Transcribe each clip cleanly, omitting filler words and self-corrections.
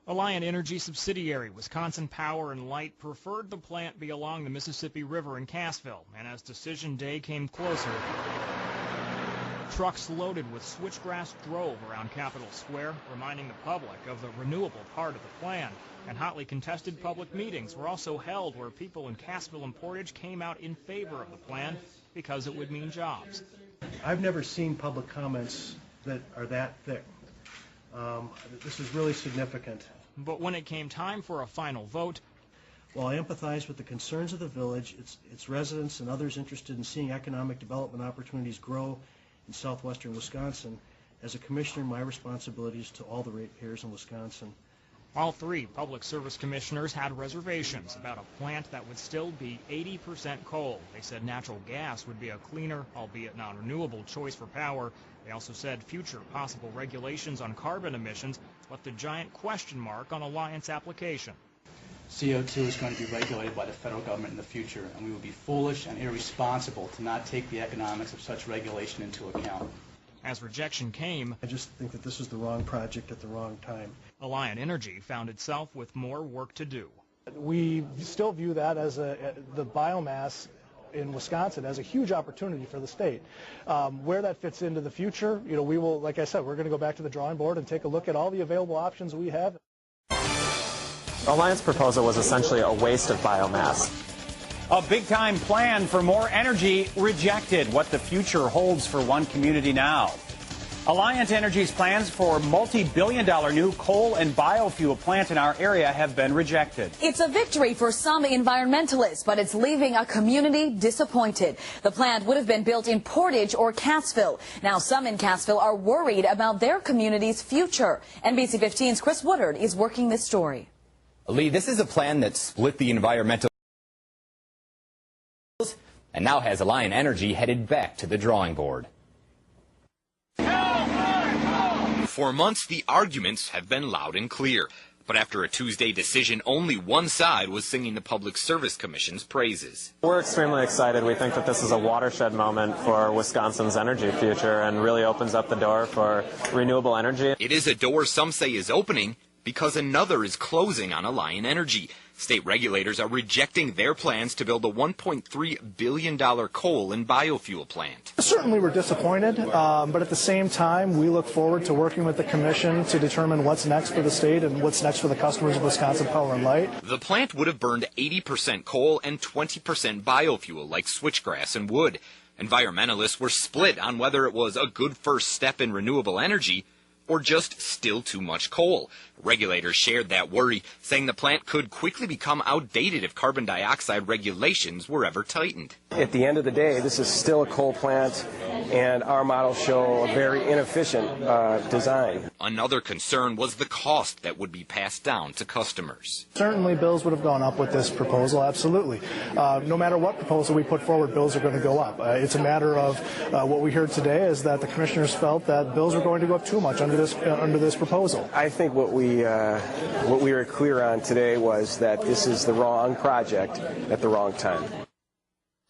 Alliant Energy subsidiary Wisconsin Power and Light preferred the plant be along the Mississippi River in Cassville, and as decision day came closer, trucks loaded with switchgrass drove around Capitol Square, reminding the public of the renewable part of the plan. And hotly contested public meetings were also held where people in Cassville and Portage came out in favor of the plan because it would mean jobs. I've never seen public comments that are that thick. This is really significant. But when it came time for a final vote, while I empathize with the concerns of the village, its residents, and others interested in seeing economic development opportunities grow in southwestern Wisconsin, as a commissioner, my responsibility is to all the ratepayers in Wisconsin. All three public service commissioners had reservations about a plant that would still be 80% coal. They said natural gas would be a cleaner, albeit non-renewable, choice for power. They also said future possible regulations on carbon emissions left a giant question mark on Alliant's application. CO2 is going to be regulated by the federal government in the future, and we would be foolish and irresponsible to not take the economics of such regulation into account. As rejection came, I just think that this is the wrong project at the wrong time. Alliant Energy found itself with more work to do. We still view that as the biomass in Wisconsin as a huge opportunity for the state. Where that fits into the future, we will, like I said, we're going to go back to the drawing board and take a look at all the available options we have. Alliant's proposal was essentially a waste of biomass. A big-time plan for more energy rejected. What the future holds for one community now. Alliant Energy's plans for multi-billion-dollar new coal and biofuel plant in our area have been rejected. It's a victory for some environmentalists, but it's leaving a community disappointed. The plant would have been built in Portage or Cassville. Now some in Cassville are worried about their community's future. NBC 15's Chris Woodard is working this story. Lee, this is a plan that split the environmental and now has Alliant Energy headed back to the drawing board. For months, the arguments have been loud and clear. But after a Tuesday decision, only one side was singing the Public Service Commission's praises. We're extremely excited. We think that this is a watershed moment for Wisconsin's energy future and really opens up the door for renewable energy. It is a door some say is opening because another is closing on Alliant Energy. State regulators are rejecting their plans to build a $1.3 billion coal and biofuel plant. Certainly we're disappointed, but at the same time, we look forward to working with the Commission to determine what's next for the state and what's next for the customers of Wisconsin Power and Light. The plant would have burned 80% coal and 20% biofuel like switchgrass and wood. Environmentalists were split on whether it was a good first step in renewable energy or just still too much coal. Regulators shared that worry, saying the plant could quickly become outdated if carbon dioxide regulations were ever tightened. At the end of the day, this is still a coal plant, and our models show a very inefficient design. Another concern was the cost that would be passed down to customers. Certainly bills would have gone up with this proposal, absolutely. No matter what proposal we put forward, bills are going to go up. It's a matter of what we heard today is that the commissioners felt that bills were going to go up too much under this proposal. I think what we were clear on today was that this is the wrong project at the wrong time.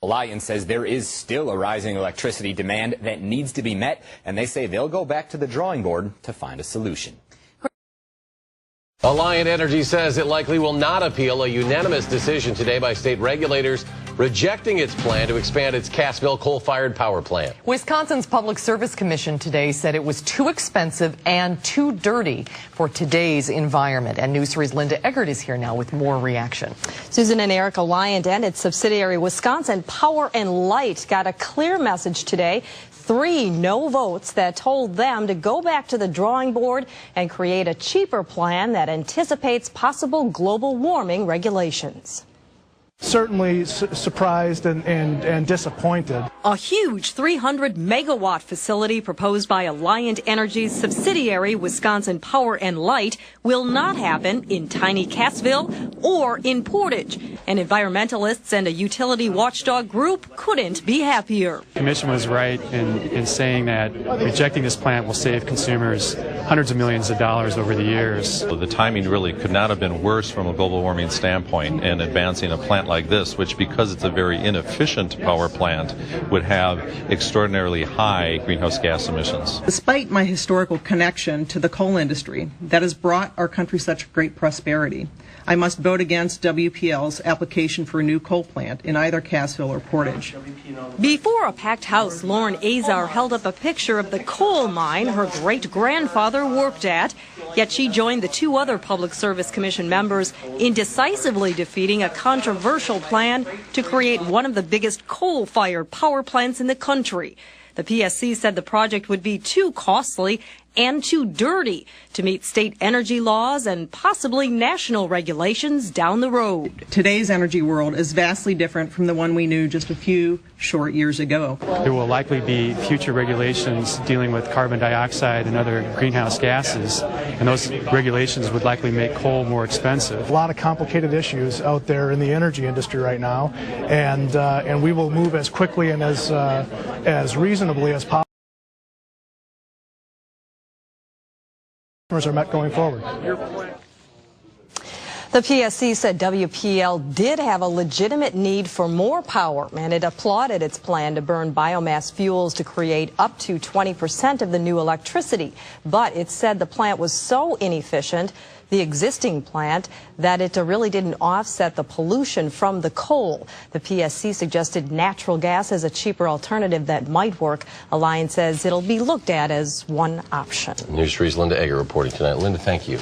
Alliant says there is still a rising electricity demand that needs to be met, and they say they'll go back to the drawing board to find a solution. Alliant Energy says it likely will not appeal a unanimous decision today by state regulators rejecting its plan to expand its Cassville coal-fired power plant. Wisconsin's Public Service Commission today said it was too expensive and too dirty for today's environment. And News 3's Linda Eggert is here now with more reaction. Susan and Eric, Alliant and its subsidiary Wisconsin Power and Light got a clear message today. 3 no votes that told them to go back to the drawing board and create a cheaper plan that anticipates possible global warming regulations. Certainly surprised and disappointed. A huge 300-megawatt facility proposed by Alliant Energy's subsidiary Wisconsin Power and Light will not happen in tiny Cassville or in Portage. And environmentalists and a utility watchdog group couldn't be happier. The Commission was right in saying that rejecting this plant will save consumers hundreds of millions of dollars over the years. The timing really could not have been worse from a global warming standpoint, and advancing a plant like this, which because it's a very inefficient power plant, would have extraordinarily high greenhouse gas emissions. Despite my historical connection to the coal industry that has brought our country such great prosperity, I must vote against WPL's application for a new coal plant in either Cassville or Portage. Before a packed house, Lauren Azar held up a picture of the coal mine her great-grandfather worked at, yet she joined the two other Public Service Commission members in decisively defeating a controversial plan to create one of the biggest coal-fired power plants in the country. The PSC said the project would be too costly and too dirty to meet state energy laws and possibly national regulations down the road. Today's energy world is vastly different from the one we knew just a few short years ago. There will likely be future regulations dealing with carbon dioxide and other greenhouse gases, and those regulations would likely make coal more expensive. A lot of complicated issues out there in the energy industry right now, and we will move as quickly and as reasonably as possible. Are met going forward. The PSC said WPL did have a legitimate need for more power, and it applauded its plan to burn biomass fuels to create up to 20% of the new electricity. But it said the plant was so inefficient, the existing plant, that it really didn't offset the pollution from the coal. The PSC suggested natural gas as a cheaper alternative that might work. Alliance says it'll be looked at as one option. News 3's Linda Egger reporting tonight. Linda, thank you.